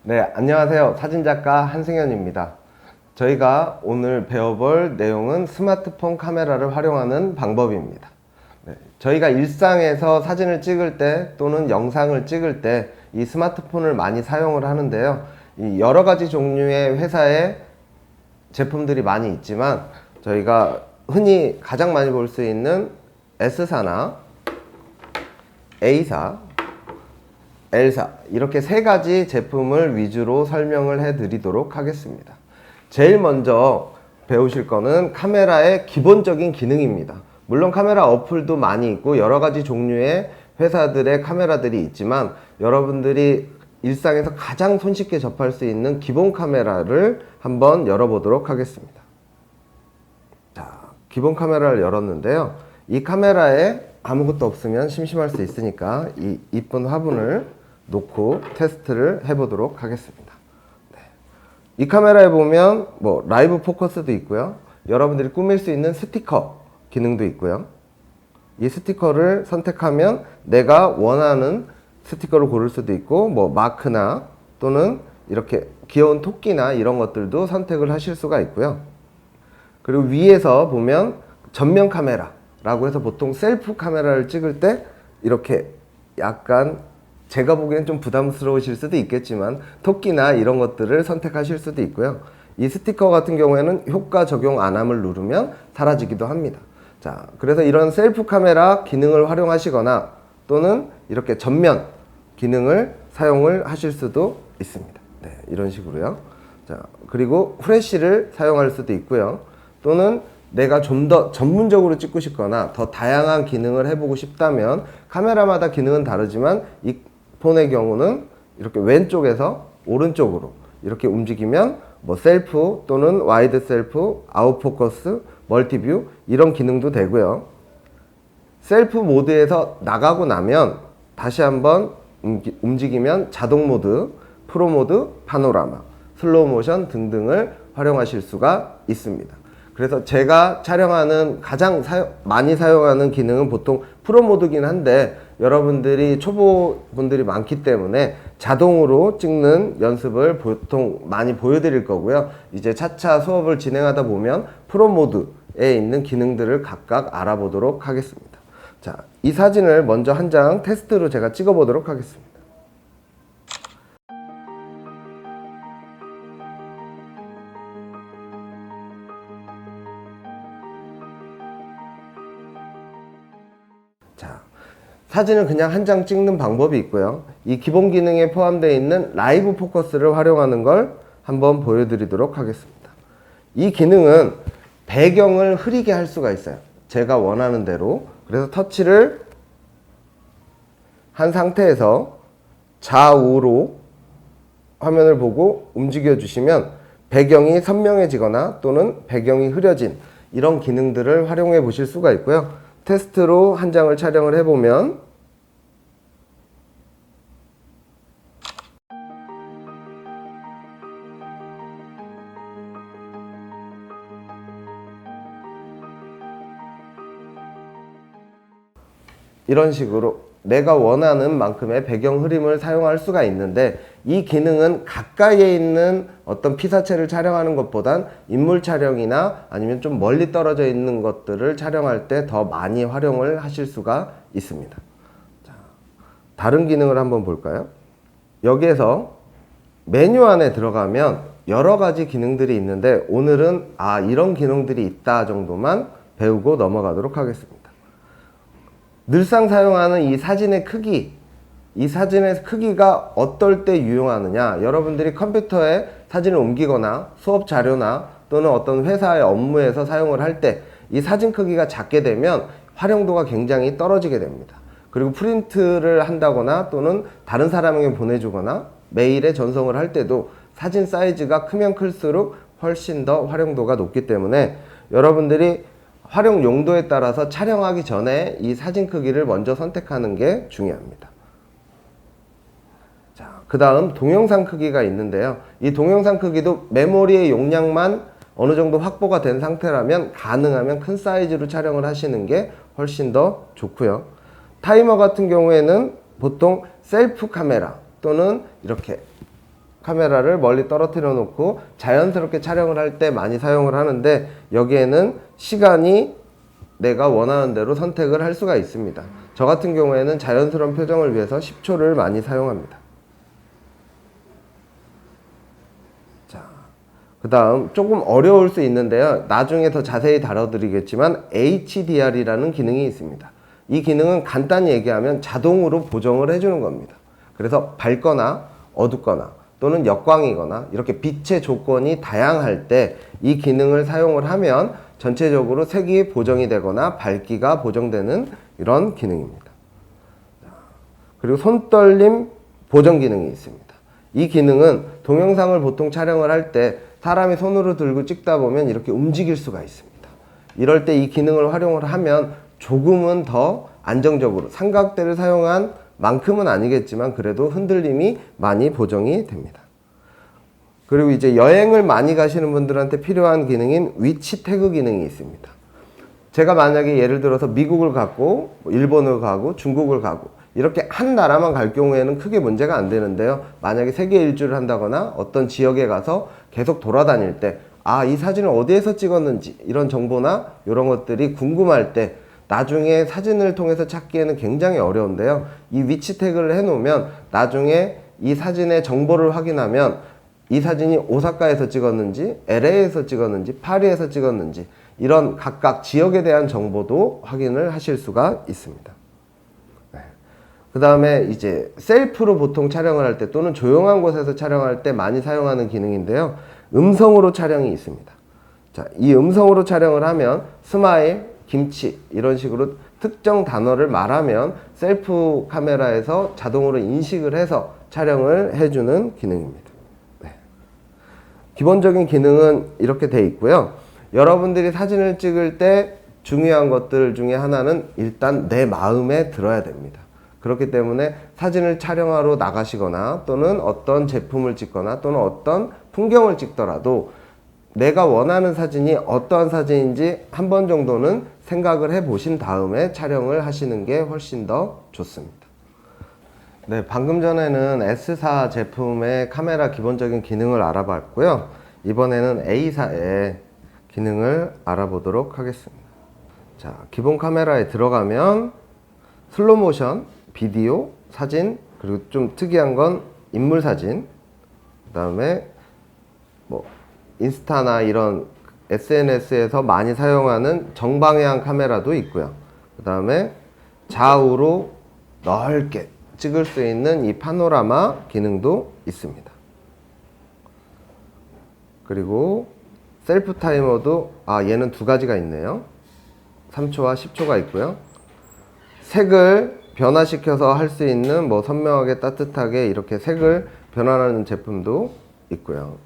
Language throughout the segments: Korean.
네, 안녕하세요. 사진작가 한승현입니다. 저희가 오늘 배워볼 내용은 스마트폰 카메라를 활용하는 방법입니다. 네, 저희가 일상에서 사진을 찍을 때 또는 영상을 찍을 때 이 스마트폰을 많이 사용을 하는데요. 이 여러 가지 종류의 회사의 제품들이 많이 있지만 저희가 흔히 가장 많이 볼 수 있는 S사나 A사, L사 이렇게 세 가지 제품을 위주로 설명을 해 드리도록 하겠습니다. 제일 먼저 배우실 거는 카메라의 기본적인 기능입니다. 물론 카메라 어플도 많이 있고 여러 가지 종류의 회사들의 카메라들이 있지만 여러분들이 일상에서 가장 손쉽게 접할 수 있는 기본 카메라를 한번 열어보도록 하겠습니다. 자, 기본 카메라를 열었는데요. 이 카메라에 아무것도 없으면 심심할 수 있으니까 이 이쁜 화분을 놓고 테스트를 해보도록 하겠습니다. 네. 이 카메라에 보면 뭐 라이브 포커스도 있고요. 여러분들이 꾸밀 수 있는 스티커 기능도 있고요. 이 스티커를 선택하면 내가 원하는 스티커를 고를 수도 있고 뭐 마크나 또는 이렇게 귀여운 토끼나 이런 것들도 선택을 하실 수가 있고요. 그리고 위에서 보면 전면 카메라라고 해서 보통 셀프 카메라를 찍을 때 이렇게 약간 제가 보기엔 좀 부담스러우실 수도 있겠지만 토끼나 이런 것들을 선택하실 수도 있고요. 이 스티커 같은 경우에는 효과 적용 안함을 누르면 사라지기도 합니다. 자, 그래서 이런 셀프 카메라 기능을 활용하시거나 또는 이렇게 전면 기능을 사용을 하실 수도 있습니다. 네, 이런 식으로요. 자, 그리고 후레쉬를 사용할 수도 있고요. 또는 내가 좀 더 전문적으로 찍고 싶거나 더 다양한 기능을 해보고 싶다면 카메라마다 기능은 다르지만 이 폰의 경우는 이렇게 왼쪽에서 오른쪽으로 이렇게 움직이면 뭐 셀프 또는 와이드 셀프, 아웃포커스, 멀티뷰 이런 기능도 되고요. 셀프 모드에서 나가고 나면 다시 한번 움직이면 자동 모드, 프로 모드, 파노라마, 슬로우 모션 등등을 활용하실 수가 있습니다. 그래서 제가 촬영하는 가장 많이 사용하는 기능은 보통 프로 모드긴 한데 여러분들이 초보분들이 많기 때문에 자동으로 찍는 연습을 보통 많이 보여드릴 거고요. 이제 차차 수업을 진행하다 보면 프로 모드에 있는 기능들을 각각 알아보도록 하겠습니다. 자, 이 사진을 먼저 한 장 테스트로 제가 찍어 보도록 하겠습니다. 자, 사진을 그냥 한 장 찍는 방법이 있고요. 이 기본 기능에 포함되어 있는 라이브 포커스를 활용하는 걸 한번 보여드리도록 하겠습니다. 이 기능은 배경을 흐리게 할 수가 있어요. 제가 원하는 대로. 그래서 터치를 한 상태에서 좌우로 화면을 보고 움직여 주시면 배경이 선명해지거나 또는 배경이 흐려진 이런 기능들을 활용해 보실 수가 있고요. 테스트로 한 장을 촬영을 해보면 이런 식으로 내가 원하는 만큼의 배경 흐림을 사용할 수가 있는데 이 기능은 가까이에 있는 어떤 피사체를 촬영하는 것보단 인물 촬영이나 아니면 좀 멀리 떨어져 있는 것들을 촬영할 때 더 많이 활용을 하실 수가 있습니다. 자, 다른 기능을 한번 볼까요? 여기에서 메뉴 안에 들어가면 여러 가지 기능들이 있는데 오늘은 이런 기능들이 있다 정도만 배우고 넘어가도록 하겠습니다. 늘상 사용하는 이 사진의 크기, 이 사진의 크기가 어떨 때 유용하느냐, 여러분들이 컴퓨터에 사진을 옮기거나 수업 자료나 또는 어떤 회사의 업무에서 사용을 할 때 이 사진 크기가 작게 되면 활용도가 굉장히 떨어지게 됩니다. 그리고 프린트를 한다거나 또는 다른 사람에게 보내주거나 메일에 전송을 할 때도 사진 사이즈가 크면 클수록 훨씬 더 활용도가 높기 때문에 여러분들이 활용 용도에 따라서 촬영하기 전에 이 사진 크기를 먼저 선택하는 게 중요합니다. 자, 그 다음 동영상 크기가 있는데요. 이 동영상 크기도 메모리의 용량만 어느 정도 확보가 된 상태라면 가능하면 큰 사이즈로 촬영을 하시는 게 훨씬 더 좋고요. 타이머 같은 경우에는 보통 셀프 카메라 또는 이렇게 카메라를 멀리 떨어뜨려 놓고 자연스럽게 촬영을 할 때 많이 사용을 하는데, 여기에는 시간이 내가 원하는 대로 선택을 할 수가 있습니다. 저 같은 경우에는 자연스러운 표정을 위해서 10초를 많이 사용합니다. 자, 그 다음 조금 어려울 수 있는데요. 나중에 더 자세히 다뤄드리겠지만 HDR이라는 기능이 있습니다. 이 기능은 간단히 얘기하면 자동으로 보정을 해주는 겁니다. 그래서 밝거나 어둡거나 또는 역광이거나 이렇게 빛의 조건이 다양할 때 이 기능을 사용을 하면 전체적으로 색이 보정이 되거나 밝기가 보정되는 이런 기능입니다. 그리고 손떨림 보정 기능이 있습니다. 이 기능은 동영상을 보통 촬영을 할 때 사람이 손으로 들고 찍다 보면 이렇게 움직일 수가 있습니다. 이럴 때 이 기능을 활용을 하면 조금은 더 안정적으로, 삼각대를 사용한 만큼은 아니겠지만 그래도 흔들림이 많이 보정이 됩니다. 그리고 이제 여행을 많이 가시는 분들한테 필요한 기능인 위치 태그 기능이 있습니다. 제가 만약에 예를 들어서 미국을 가고 일본을 가고 중국을 가고 이렇게 한 나라만 갈 경우에는 크게 문제가 안 되는데요. 만약에 세계 일주를 한다거나 어떤 지역에 가서 계속 돌아다닐 때 이 사진을 어디에서 찍었는지 이런 정보나 이런 것들이 궁금할 때 나중에 사진을 통해서 찾기에는 굉장히 어려운데요. 이 위치 태그를 해놓으면 나중에 이 사진의 정보를 확인하면 이 사진이 오사카에서 찍었는지, LA에서 찍었는지, 파리에서 찍었는지 이런 각각 지역에 대한 정보도 확인을 하실 수가 있습니다. 네. 그 다음에 이제 셀프로 보통 촬영을 할 때 또는 조용한 곳에서 촬영할 때 많이 사용하는 기능인데요. 음성으로 촬영이 있습니다. 자, 이 음성으로 촬영을 하면 스마일, 김치 이런 식으로 특정 단어를 말하면 셀프 카메라에서 자동으로 인식을 해서 촬영을 해주는 기능입니다. 네. 기본적인 기능은 이렇게 돼 있고요. 여러분들이 사진을 찍을 때 중요한 것들 중에 하나는 일단 내 마음에 들어야 됩니다. 그렇기 때문에 사진을 촬영하러 나가시거나 또는 어떤 제품을 찍거나 또는 어떤 풍경을 찍더라도 내가 원하는 사진이 어떠한 사진인지 한 번 정도는 생각을 해 보신 다음에 촬영을 하시는 게 훨씬 더 좋습니다. 네, 방금 전에는 S사 제품의 카메라 기본적인 기능을 알아봤고요. 이번에는 A사의 기능을 알아보도록 하겠습니다. 자, 기본 카메라에 들어가면 슬로우 모션, 비디오, 사진, 그리고 좀 특이한 건 인물 사진, 그 다음에 뭐 인스타나 이런 SNS에서 많이 사용하는 정방향 카메라도 있고요. 그 다음에 좌우로 넓게 찍을 수 있는 이 파노라마 기능도 있습니다. 그리고 셀프 타이머도 얘는 두 가지가 있네요. 3초와 10초가 있고요. 색을 변화시켜서 할 수 있는 뭐 선명하게 따뜻하게 이렇게 색을 변환하는 제품도 있고요.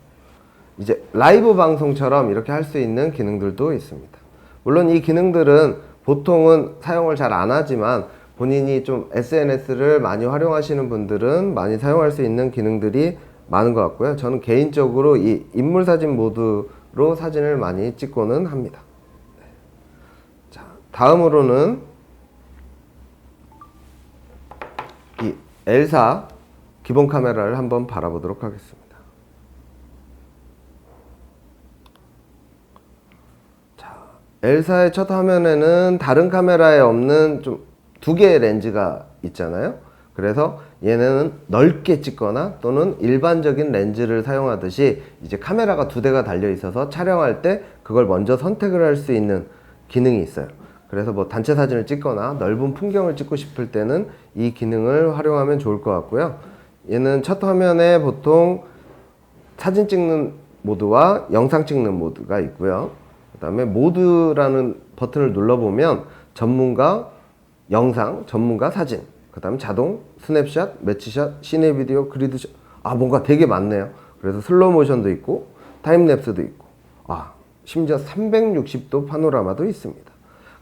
이제 라이브 방송처럼 이렇게 할 수 있는 기능들도 있습니다. 물론 이 기능들은 보통은 사용을 잘 안 하지만 본인이 좀 SNS를 많이 활용하시는 분들은 많이 사용할 수 있는 기능들이 많은 것 같고요. 저는 개인적으로 이 인물 사진 모드로 사진을 많이 찍고는 합니다. 자, 다음으로는 이 L사 기본 카메라를 한번 바라보도록 하겠습니다. L사의 첫 화면에는 다른 카메라에 없는 좀 두 개의 렌즈가 있잖아요. 그래서 얘네는 넓게 찍거나 또는 일반적인 렌즈를 사용하듯이 이제 카메라가 두 대가 달려 있어서 촬영할 때 그걸 먼저 선택을 할 수 있는 기능이 있어요. 그래서 뭐 단체 사진을 찍거나 넓은 풍경을 찍고 싶을 때는 이 기능을 활용하면 좋을 것 같고요. 얘는 첫 화면에 보통 사진 찍는 모드와 영상 찍는 모드가 있고요. 그 다음에 모드라는 버튼을 눌러보면 전문가, 영상, 전문가, 사진, 그 다음에 자동, 스냅샷, 매치샷, 시네비디오, 그리드샷. 뭔가 되게 많네요. 그래서 슬로우 모션도 있고 타임랩스도 있고 심지어 360도 파노라마도 있습니다.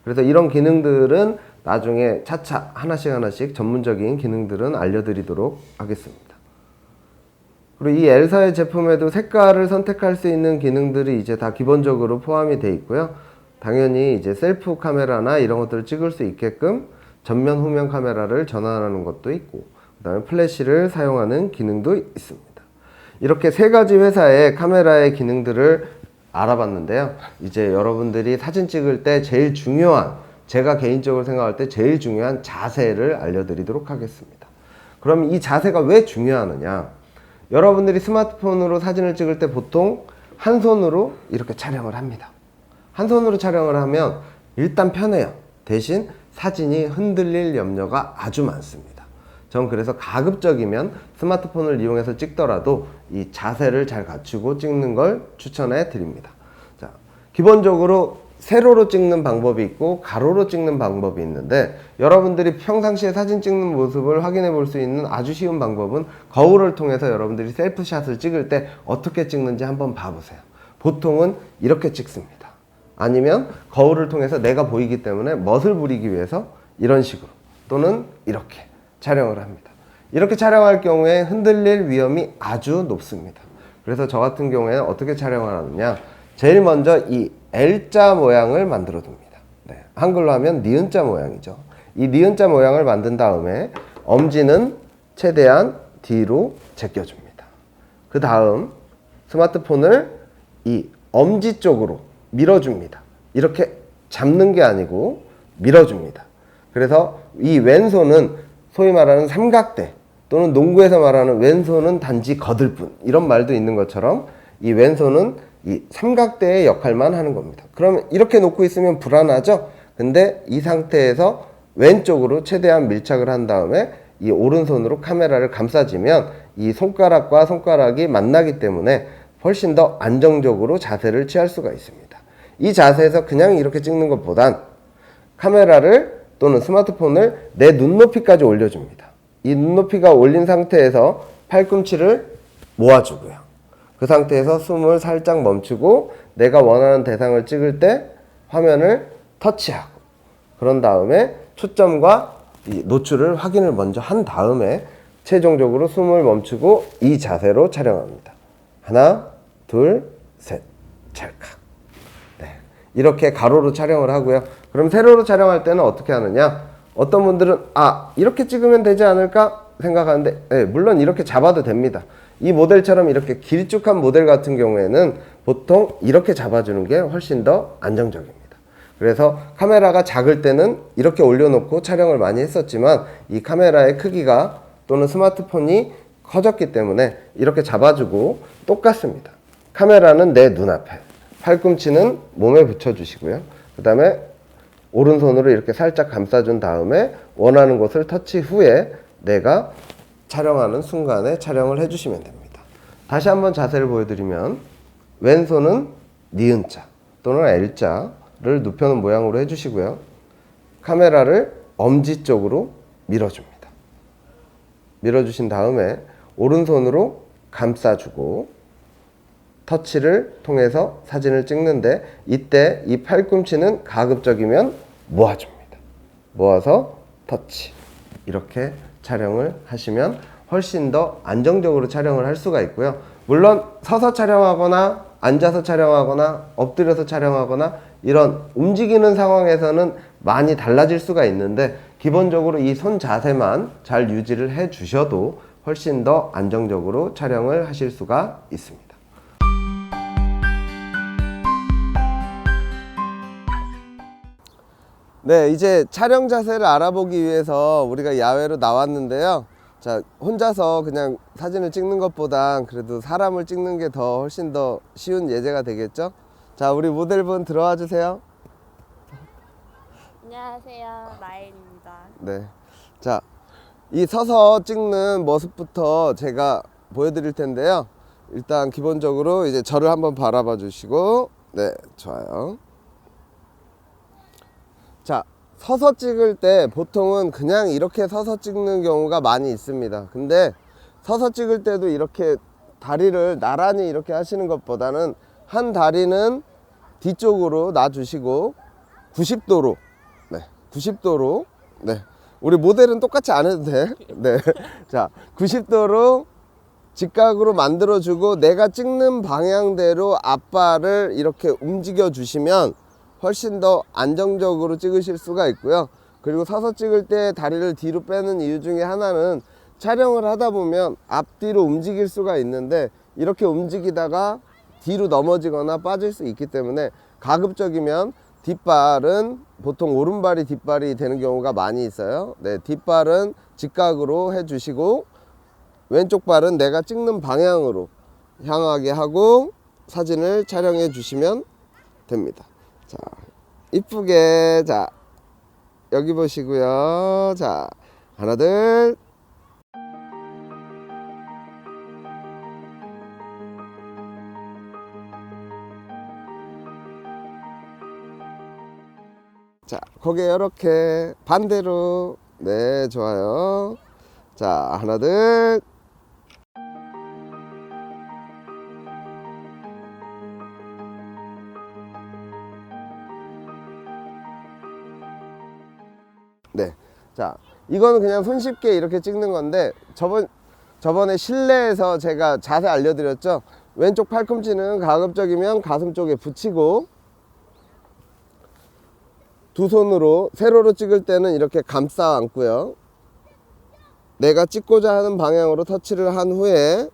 그래서 이런 기능들은 나중에 차차 하나씩 전문적인 기능들은 알려드리도록 하겠습니다. 그리고 이 L사의 제품에도 색깔을 선택할 수 있는 기능들이 이제 다 기본적으로 포함이 되어 있고요. 당연히 이제 셀프 카메라나 이런 것들을 찍을 수 있게끔 전면 후면 카메라를 전환하는 것도 있고, 그 다음에 플래시를 사용하는 기능도 있습니다. 이렇게 세 가지 회사의 카메라의 기능들을 알아봤는데요. 이제 여러분들이 사진 찍을 때 제일 중요한, 제가 개인적으로 생각할 때 제일 중요한 자세를 알려드리도록 하겠습니다. 그럼 이 자세가 왜 중요하느냐? 여러분들이 스마트폰으로 사진을 찍을 때 보통 한 손으로 이렇게 촬영을 합니다. 한 손으로 촬영을 하면 일단 편해요. 대신 사진이 흔들릴 염려가 아주 많습니다. 전 그래서 가급적이면 스마트폰을 이용해서 찍더라도 이 자세를 잘 갖추고 찍는 걸 추천해 드립니다. 자, 기본적으로 세로로 찍는 방법이 있고 가로로 찍는 방법이 있는데, 여러분들이 평상시에 사진 찍는 모습을 확인해 볼 수 있는 아주 쉬운 방법은 거울을 통해서 여러분들이 셀프샷을 찍을 때 어떻게 찍는지 한번 봐보세요. 보통은 이렇게 찍습니다. 아니면 거울을 통해서 내가 보이기 때문에 멋을 부리기 위해서 이런 식으로 또는 이렇게 촬영을 합니다. 이렇게 촬영할 경우에 흔들릴 위험이 아주 높습니다. 그래서 저 같은 경우에는 어떻게 촬영을 하느냐, 제일 먼저 이 L자 모양을 만들어 둡니다. 네, 한글로 하면 니은자 모양이죠. 이 니은자 모양을 만든 다음에 엄지는 최대한 뒤로 제껴줍니다. 그 다음 스마트폰을 이 엄지 쪽으로 밀어줍니다. 이렇게 잡는 게 아니고 밀어줍니다. 그래서 이 왼손은 소위 말하는 삼각대, 또는 농구에서 말하는 왼손은 단지 거들 뿐, 이런 말도 있는 것처럼 이 왼손은 이 삼각대의 역할만 하는 겁니다. 그러면 이렇게 놓고 있으면 불안하죠? 근데 이 상태에서 왼쪽으로 최대한 밀착을 한 다음에 이 오른손으로 카메라를 감싸주면 이 손가락과 손가락이 만나기 때문에 훨씬 더 안정적으로 자세를 취할 수가 있습니다. 이 자세에서 그냥 이렇게 찍는 것보단 카메라를 또는 스마트폰을 내 눈높이까지 올려줍니다. 이 눈높이가 올린 상태에서 팔꿈치를 모아주고요. 그 상태에서 숨을 살짝 멈추고 내가 원하는 대상을 찍을 때 화면을 터치하고, 그런 다음에 초점과 이 노출을 확인을 먼저 한 다음에 최종적으로 숨을 멈추고 이 자세로 촬영합니다. 하나, 둘, 셋, 찰칵. 네, 이렇게 가로로 촬영을 하고요. 그럼 세로로 촬영할 때는 어떻게 하느냐? 어떤 분들은 이렇게 찍으면 되지 않을까 생각하는데, 네, 물론 이렇게 잡아도 됩니다. 이 모델처럼 이렇게 길쭉한 모델 같은 경우에는 보통 이렇게 잡아주는 게 훨씬 더 안정적입니다. 그래서 카메라가 작을 때는 이렇게 올려놓고 촬영을 많이 했었지만, 이 카메라의 크기가 또는 스마트폰이 커졌기 때문에 이렇게 잡아주고 똑같습니다. 카메라는 내 눈앞에, 팔꿈치는 몸에 붙여주시고요. 그 다음에 오른손으로 이렇게 살짝 감싸준 다음에 원하는 곳을 터치 후에 내가 촬영하는 순간에 촬영을 해주시면 됩니다. 다시 한번 자세를 보여드리면 왼손은 니은자 또는 L자를 눕혀놓은 모양으로 해주시고요. 카메라를 엄지 쪽으로 밀어줍니다. 밀어주신 다음에 오른손으로 감싸주고 터치를 통해서 사진을 찍는데, 이때 이 팔꿈치는 가급적이면 모아줍니다. 모아서 터치. 이렇게 촬영을 하시면 훨씬 더 안정적으로 촬영을 할 수가 있고요. 물론 서서 촬영하거나 앉아서 촬영하거나 엎드려서 촬영하거나 이런 움직이는 상황에서는 많이 달라질 수가 있는데, 기본적으로 이 손 자세만 잘 유지를 해 주셔도 훨씬 더 안정적으로 촬영을 하실 수가 있습니다. 네, 이제 촬영 자세를 알아보기 위해서 우리가 야외로 나왔는데요. 자, 혼자서 그냥 사진을 찍는 것보다 그래도 사람을 찍는 게 더 훨씬 더 쉬운 예제가 되겠죠? 자, 우리 모델분 들어와 주세요. 안녕하세요, 나엘입니다. 네. 자, 이 서서 찍는 모습부터 제가 보여드릴 텐데요. 일단 기본적으로 이제 저를 한번 바라봐 주시고, 네, 좋아요. 자, 서서 찍을 때 보통은 그냥 이렇게 서서 찍는 경우가 많이 있습니다. 근데 서서 찍을 때도 이렇게 다리를 나란히 이렇게 하시는 것보다는 한 다리는 뒤쪽으로 놔주시고 90도로, 네, 90도로, 네, 우리 모델은 똑같이 안 해도 돼. 네, 자, 90도로 직각으로 만들어주고 내가 찍는 방향대로 앞발을 이렇게 움직여 주시면 훨씬 더 안정적으로 찍으실 수가 있고요. 그리고 서서 찍을 때 다리를 뒤로 빼는 이유 중에 하나는 촬영을 하다 보면 앞뒤로 움직일 수가 있는데, 이렇게 움직이다가 뒤로 넘어지거나 빠질 수 있기 때문에 가급적이면 뒷발은 보통 오른발이 뒷발이 되는 경우가 많이 있어요. 네, 뒷발은 직각으로 해주시고 왼쪽 발은 내가 찍는 방향으로 향하게 하고 사진을 촬영해 주시면 됩니다. 자, 이쁘게 자 여기 보시고요. 자, 하나 둘. 자, 고개 이렇게 반대로. 네, 좋아요. 자, 하나 둘. 네, 자, 이거는 그냥 손쉽게 이렇게 찍는 건데 저번에 실내에서 제가 자세 알려드렸죠. 왼쪽 팔꿈치는 가급적이면 가슴 쪽에 붙이고 두 손으로 세로로 찍을 때는 이렇게 감싸 안고요. 내가 찍고자 하는 방향으로 터치를 한 후에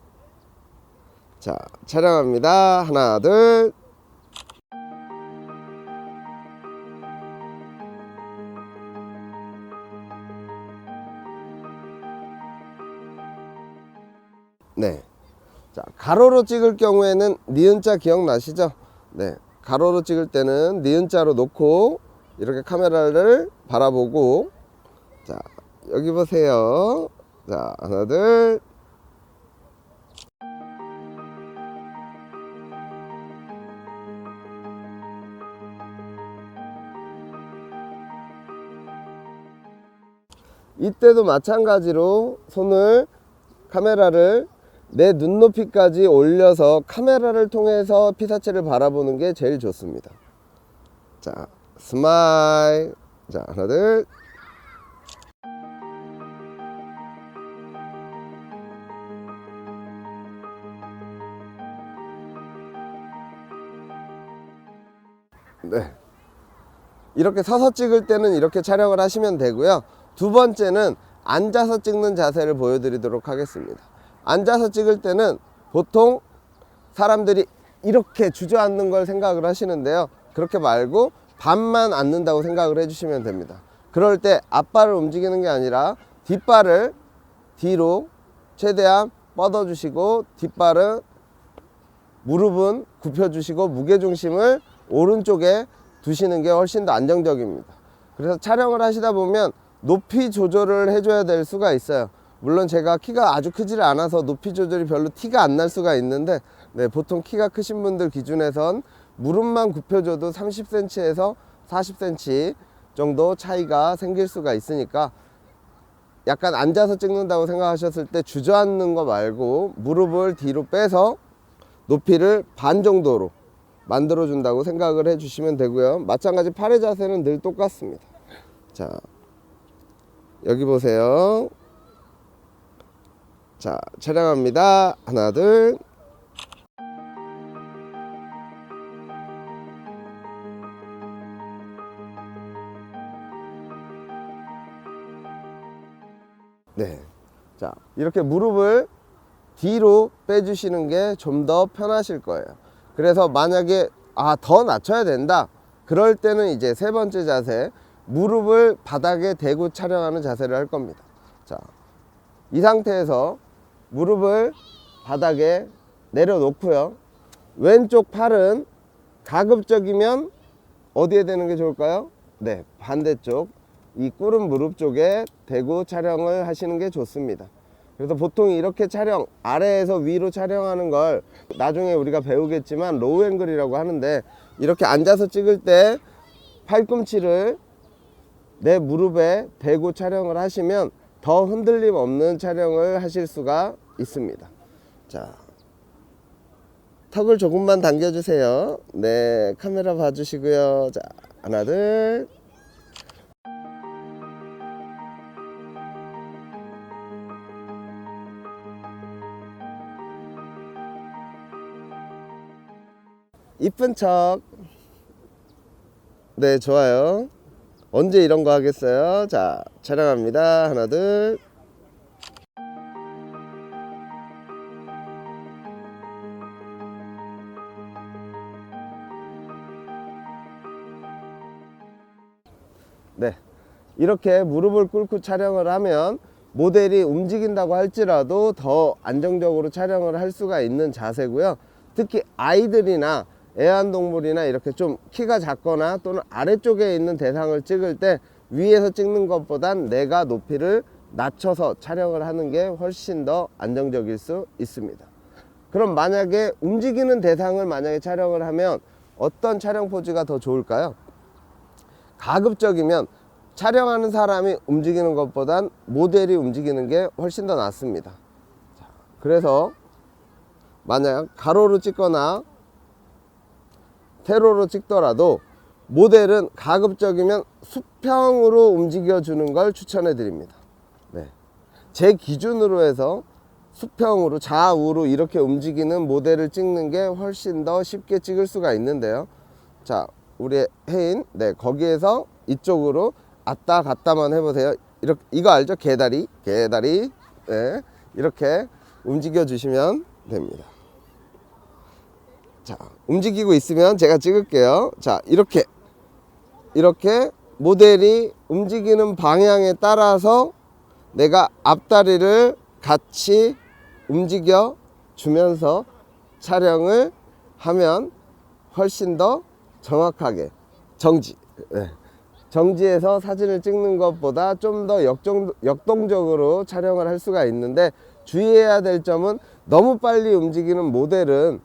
자, 촬영합니다. 하나 둘. 네, 자, 가로로 찍을 경우에는 니은자 기억나시죠? 네, 가로로 찍을 때는 니은자로 놓고 이렇게 카메라를 바라보고 자, 여기 보세요. 자, 하나 둘. 이때도 마찬가지로 손을 카메라를 내 눈높이까지 올려서 카메라를 통해서 피사체를 바라보는 게 제일 좋습니다. 자, 스마일. 자, 하나 둘. 네, 이렇게 서서 찍을 때는 이렇게 촬영을 하시면 되고요. 두 번째는 앉아서 찍는 자세를 보여드리도록 하겠습니다. 앉아서 찍을 때는 보통 사람들이 이렇게 주저앉는 걸 생각을 하시는데요. 그렇게 말고 반만 앉는다고 생각을 해주시면 됩니다. 그럴 때 앞발을 움직이는 게 아니라 뒷발을 뒤로 최대한 뻗어주시고 뒷발은 무릎은 굽혀주시고 무게중심을 오른쪽에 두시는 게 훨씬 더 안정적입니다. 그래서 촬영을 하시다 보면 높이 조절을 해줘야 될 수가 있어요. 물론 제가 키가 아주 크지를 않아서 높이 조절이 별로 티가 안 날 수가 있는데 네, 보통 키가 크신 분들 기준에선 무릎만 굽혀줘도 30cm에서 40cm 정도 차이가 생길 수가 있으니까 약간 앉아서 찍는다고 생각하셨을 때 주저앉는 거 말고 무릎을 뒤로 빼서 높이를 반 정도로 만들어 준다고 생각을 해 주시면 되고요. 마찬가지 팔의 자세는 늘 똑같습니다. 자, 여기 보세요. 자, 촬영합니다. 하나 둘. 네, 자, 이렇게 무릎을 뒤로 빼주시는 게 좀 더 편하실 거예요. 그래서 만약에 더 낮춰야 된다, 그럴 때는 이제 세 번째 자세, 무릎을 바닥에 대고 촬영하는 자세를 할 겁니다. 자, 이 상태에서 무릎을 바닥에 내려놓고요. 왼쪽 팔은 가급적이면 어디에 대는 게 좋을까요? 네, 반대쪽 이 꿇은 무릎 쪽에 대고 촬영을 하시는 게 좋습니다. 그래서 보통 이렇게 촬영, 아래에서 위로 촬영하는 걸 나중에 우리가 배우겠지만 로우 앵글이라고 하는데, 이렇게 앉아서 찍을 때 팔꿈치를 내 무릎에 대고 촬영을 하시면 더 흔들림 없는 촬영을 하실 수가 있습니다. 자, 턱을 조금만 당겨주세요. 네, 카메라 봐주시고요. 자, 하나 둘. 이쁜 척. 네, 좋아요. 언제 이런 거 하겠어요? 자, 촬영합니다. 하나 둘. 네. 이렇게 무릎을 꿇고 촬영을 하면 모델이 움직인다고 할지라도 더 안정적으로 촬영을 할 수가 있는 자세고요. 특히 아이들이나 애완동물이나 이렇게 좀 키가 작거나 또는 아래쪽에 있는 대상을 찍을 때 위에서 찍는 것보단 내가 높이를 낮춰서 촬영을 하는 게 훨씬 더 안정적일 수 있습니다. 그럼 만약에 움직이는 대상을 만약에 촬영을 하면 어떤 촬영 포즈가 더 좋을까요? 가급적이면 촬영하는 사람이 움직이는 것보단 모델이 움직이는 게 훨씬 더 낫습니다. 자, 그래서 만약 가로로 찍거나 세로로 찍더라도 모델은 가급적이면 수평으로 움직여 주는 걸 추천해 드립니다. 네. 제 기준으로 해서 수평으로 좌우로 이렇게 움직이는 모델을 찍는 게 훨씬 더 쉽게 찍을 수가 있는데요. 자, 우리 혜인, 네, 거기에서 이쪽으로 왔다 갔다만 해보세요. 이렇게, 이거 알죠? 개다리, 네, 이렇게 움직여 주시면 됩니다. 자, 움직이고 있으면 제가 찍을게요. 자, 이렇게 모델이 움직이는 방향에 따라서 내가 앞다리를 같이 움직여 주면서 촬영을 하면 훨씬 더 정확하게 정지해서 사진을 찍는 것보다 좀 더 역동적으로 촬영을 할 수가 있는데, 주의해야 될 점은 너무 빨리 움직이는 모델은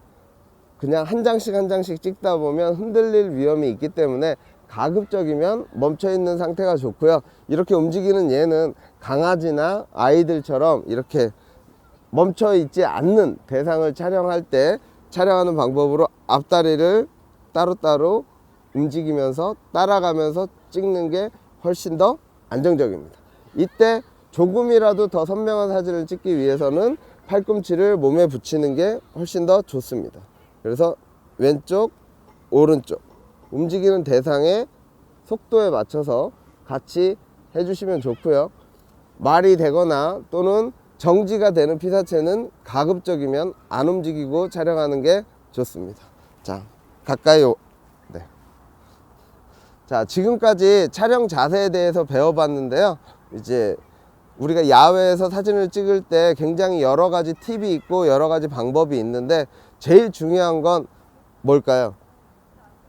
그냥 한 장씩 한 장씩 찍다 보면 흔들릴 위험이 있기 때문에 가급적이면 멈춰 있는 상태가 좋고요. 이렇게 움직이는 얘는 강아지나 아이들처럼 이렇게 멈춰 있지 않는 대상을 촬영할 때 촬영하는 방법으로 앞다리를 따로따로 움직이면서 따라가면서 찍는 게 훨씬 더 안정적입니다. 이때 조금이라도 더 선명한 사진을 찍기 위해서는 팔꿈치를 몸에 붙이는 게 훨씬 더 좋습니다. 그래서 왼쪽, 오른쪽 움직이는 대상의 속도에 맞춰서 같이 해주시면 좋고요. 말이 되거나 또는 정지가 되는 피사체는 가급적이면 안 움직이고 촬영하는 게 좋습니다. 자, 가까이 네. 자, 지금까지 촬영 자세에 대해서 배워봤는데요. 이제 우리가 야외에서 사진을 찍을 때 굉장히 여러 가지 팁이 있고 여러 가지 방법이 있는데 제일 중요한 건 뭘까요?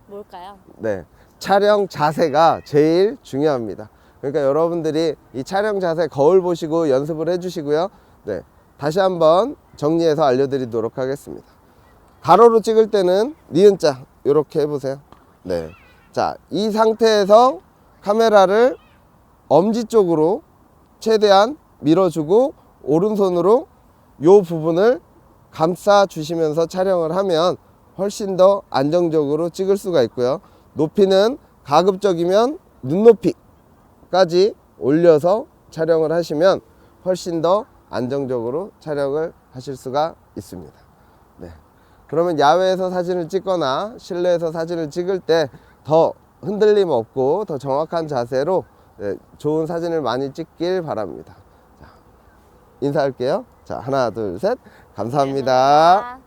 뭘까요? 네, 촬영 자세가 제일 중요합니다. 그러니까 여러분들이 이 촬영 자세 거울 보시고 연습을 해주시고요. 네, 다시 한번 정리해서 알려드리도록 하겠습니다. 가로로 찍을 때는 니은자 이렇게 해보세요. 네, 자, 이 상태에서 카메라를 엄지 쪽으로 최대한 밀어주고 오른손으로 이 부분을 감싸 주시면서 촬영을 하면 훨씬 더 안정적으로 찍을 수가 있고요. 높이는 가급적이면 눈높이까지 올려서 촬영을 하시면 훨씬 더 안정적으로 촬영을 하실 수가 있습니다. 네. 그러면 야외에서 사진을 찍거나 실내에서 사진을 찍을 때 더 흔들림 없고 더 정확한 자세로 좋은 사진을 많이 찍길 바랍니다. 자, 인사할게요. 자, 하나, 둘, 셋. 감사합니다.